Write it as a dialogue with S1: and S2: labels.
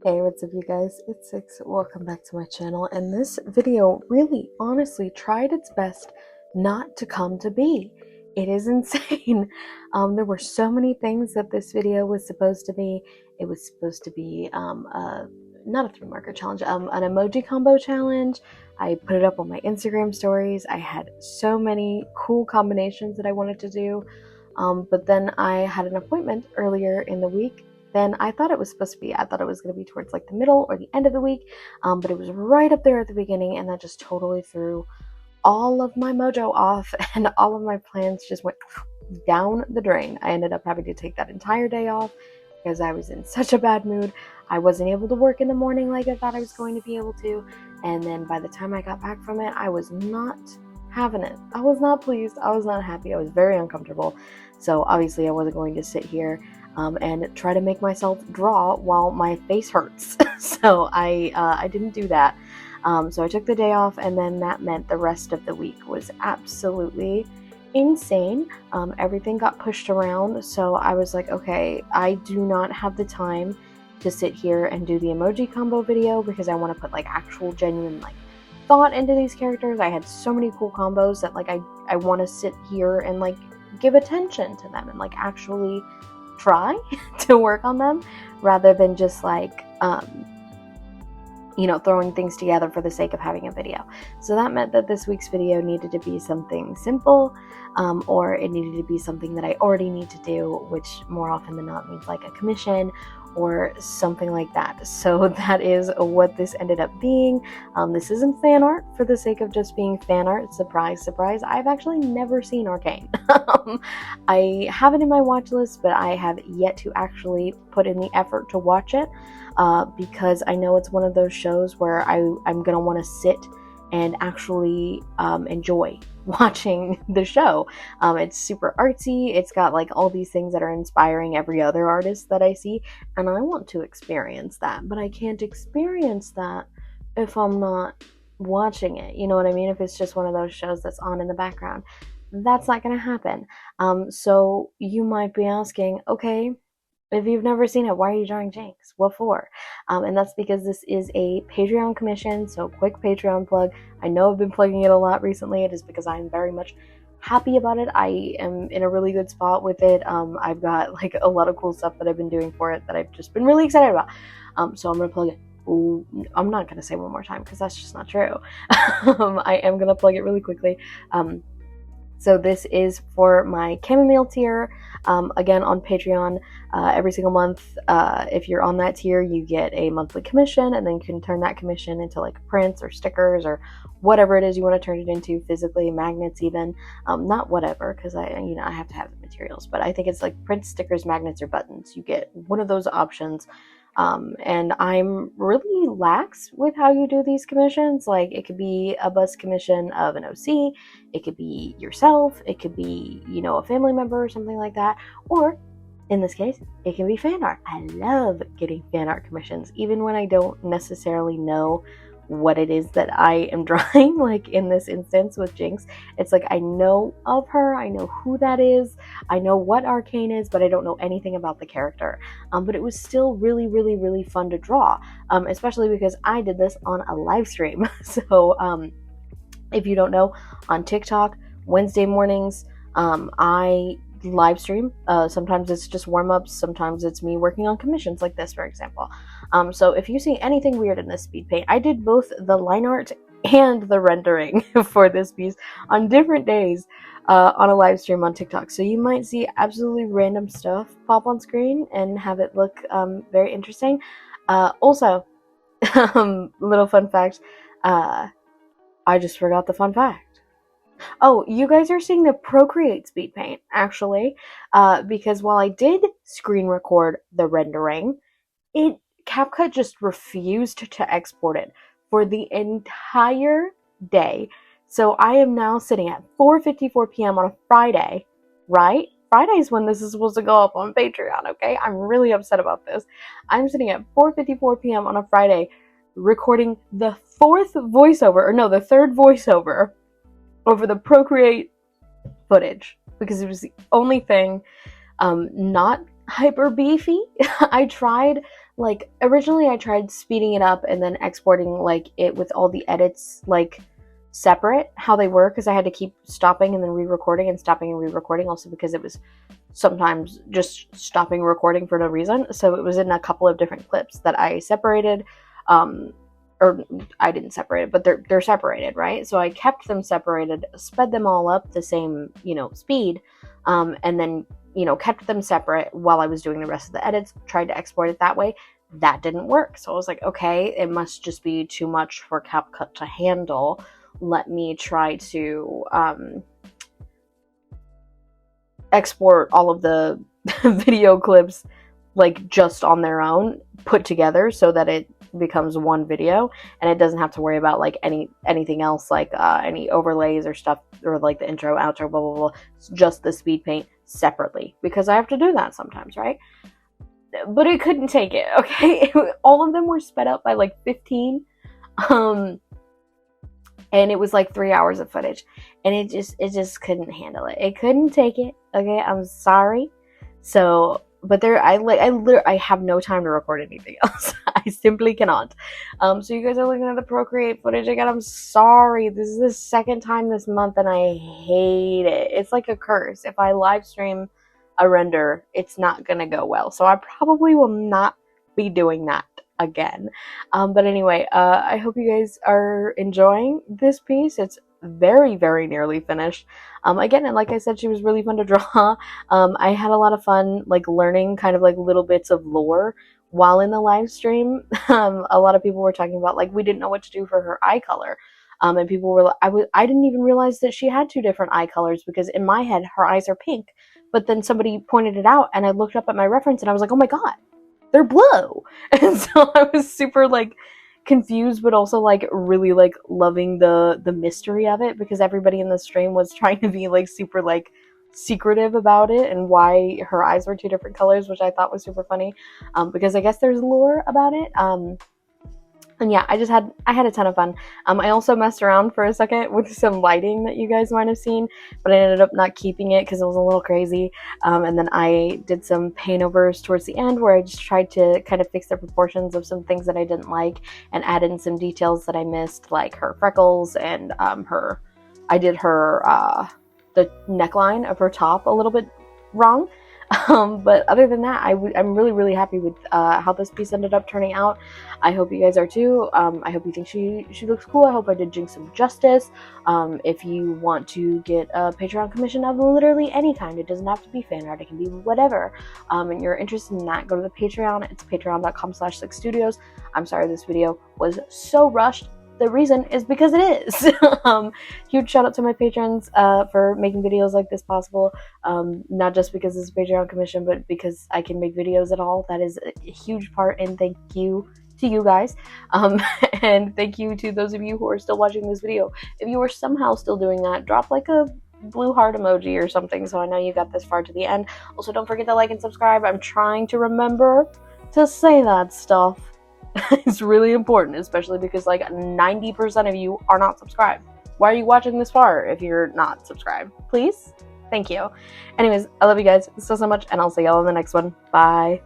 S1: Hey, what's up you guys? It's Six. Welcome back to my channel, and this video really honestly tried its best not to come to be. It is insane. There were so many things that this video was supposed to be. It was supposed to be not a 3 marker challenge, an emoji combo challenge. I put it up on my Instagram stories. I had so many cool combinations that I wanted to do. But then I had an appointment earlier in the week than I thought it was supposed to be. I thought it was going to be towards like the middle or the end of the week, but it was right up there at the beginning, and that just totally threw all of my mojo off, and all of my plans just went down the drain. I ended up having to take that entire day off because I was in such a bad mood. I wasn't able to work in the morning like I thought I was going to be able to, and then by the time I got back from it, I was not having it. I was not pleased. I was not happy. I was very uncomfortable. So obviously I wasn't going to sit here and try to make myself draw while my face hurts. So I didn't do that. So I took the day off, and then that meant the rest of the week was absolutely insane. Everything got pushed around, so I was like, okay, I do not have the time to sit here and do the emoji combo video because I want to put like actual genuine like thought into these characters. I had so many cool combos that like I want to sit here and like give attention to them and like actually try to work on them rather than just like throwing things together for the sake of having a video. So that meant that this week's video needed to be something simple, or it needed to be something that I already need to do, which more often than not means like a commission or something like that. So that is what this ended up being. This isn't fan art for the sake of just being fan art. Surprise, surprise. I've actually never seen Arcane. I have it in my watch list, but I have yet to actually put in the effort to watch it. Because I know it's one of those shows where I'm going to want to sit and actually enjoy watching the show. It's super artsy. It's got like all these things that are inspiring every other artist that I see, and I want to experience that, but I can't experience that if I'm not watching it. You know what I mean? If it's just one of those shows that's on in the background, that's not going to happen. So you might be asking, okay, if you've never seen it, why are you drawing Jinx? What for? And that's because this is a Patreon commission, so quick Patreon plug. I know I've been plugging it a lot recently. It is because I'm very much happy about it. I am in a really good spot with it. I've got like a lot of cool stuff that I've been doing for it that I've just been really excited about. So I'm going to plug it. Ooh, I'm not going to say one more time because that's just not true. I am going to plug it really quickly. So this is for my chamomile tier, again on Patreon, every single month. If you're on that tier, you get a monthly commission, and then you can turn that commission into like prints or stickers or whatever it is you want to turn it into, physically, magnets even, not whatever, because I have to have the materials, but I think it's like prints, stickers, magnets, or buttons. You get one of those options. And I'm really lax with how you do these commissions. Like, it could be a bust commission of an OC, it could be yourself, it could be, a family member or something like that, or in this case, it can be fan art. I love getting fan art commissions, even when I don't necessarily know what it is that I am drawing. Like in this instance with Jinx, it's like I know of her, I know who that is, I know what Arcane is, but I don't know anything about the character. But it was still really, really, really fun to draw, especially because I did this on a live stream. So if you don't know, on TikTok, Wednesday mornings, I live stream. Sometimes it's just warm-ups, sometimes it's me working on commissions like this, for example. So if you see anything weird in this speed paint, I did both the line art and the rendering for this piece on different days on a live stream on TikTok. So you might see absolutely random stuff pop on screen and have it look very interesting. Also, little fun fact, I just forgot the fun fact. Oh, you guys are seeing the Procreate speed paint, actually, because while I did screen record the rendering, CapCut just refused to export it for the entire day. So I am now sitting at 4:54 p.m. on a Friday, right? Friday is when this is supposed to go up on Patreon, okay? I'm really upset about this. I'm sitting at 4:54 p.m. on a Friday recording the third voiceover over the Procreate footage because it was the only thing not hyper beefy. I tried like, originally I tried speeding it up and then exporting, like, it with all the edits, like, separate, how they were, because I had to keep stopping and then re-recording and stopping and re-recording, also because it was sometimes just stopping recording for no reason. So it was in a couple of different clips that I separated, or I didn't separate it, but they're separated, right? So I kept them separated, sped them all up the same, you know, speed, and then, you know, kept them separate while I was doing the rest of the edits, tried to export it that way. That didn't work. So I was like, okay, it must just be too much for CapCut to handle. Let me try to export all of the video clips, like, just on their own, put together, so that it becomes one video and it doesn't have to worry about, like, anything else, like any overlays or stuff, or like the intro, outro, blah blah blah. It's just the Speedpaint separately, because I have to do that sometimes, right? But it couldn't take it, okay? All of them were sped up by like 15, and it was like 3 hours of footage, and it just couldn't handle it. It couldn't take it, okay? I'm sorry. So, but I have no time to record anything else. I simply cannot. So you guys are looking at the Procreate footage again. I'm sorry. This is the second time this month, and I hate it. It's like a curse. If I live stream a render, it's not gonna go well. So I probably will not be doing that again. But anyway, I hope you guys are enjoying this piece. It's very, very nearly finished. Again, and like I said, she was really fun to draw. I had a lot of fun, like, learning kind of like little bits of lore while in the live stream. A lot of people were talking about, like, we didn't know what to do for her eye color. And people were like, I didn't even realize that she had two different eye colors, because in my head, her eyes are pink. But then somebody pointed it out, and I looked up at my reference, and I was like, oh my god, they're blue. And so I was super, like, confused, but also, like, really, like, loving the mystery of it, because everybody in the stream was trying to be, like, super, like, secretive about it and why her eyes were two different colors, which I thought was super funny, because I guess there's lore about it. And yeah, I had a ton of fun. I also messed around for a second with some lighting that you guys might have seen, but I ended up not keeping it because it was a little crazy. And then I did some paint overs towards the end, where I just tried to kind of fix the proportions of some things that I didn't like, and add in some details that I missed, like her freckles, and I did her, the neckline of her top a little bit wrong. But other than that, I'm really, really happy with how this piece ended up turning out. I hope you guys are too. I hope you think she looks cool. I hope I did Jinx some justice. If you want to get a Patreon commission of literally any kind, it doesn't have to be fan art, it can be whatever, and you're interested in that, go to the Patreon. It's patreon.com/sixstudios. I'm sorry this video was so rushed. The reason is because it is. Huge shout out to my patrons for making videos like this possible. Not just because it's a Patreon commission, but because I can make videos at all. That is a huge part, and thank you to you guys. And thank you to those of you who are still watching this video. If you are somehow still doing that, drop like a blue heart emoji or something, so I know you got this far to the end. Also, don't forget to like and subscribe. I'm trying to remember to say that stuff. It's really important, especially because like 90% of you are not subscribed. Why are you watching this far if you're not subscribed? Please? Thank you. Anyways, I love you guys so much, and I'll see y'all in the next one. Bye.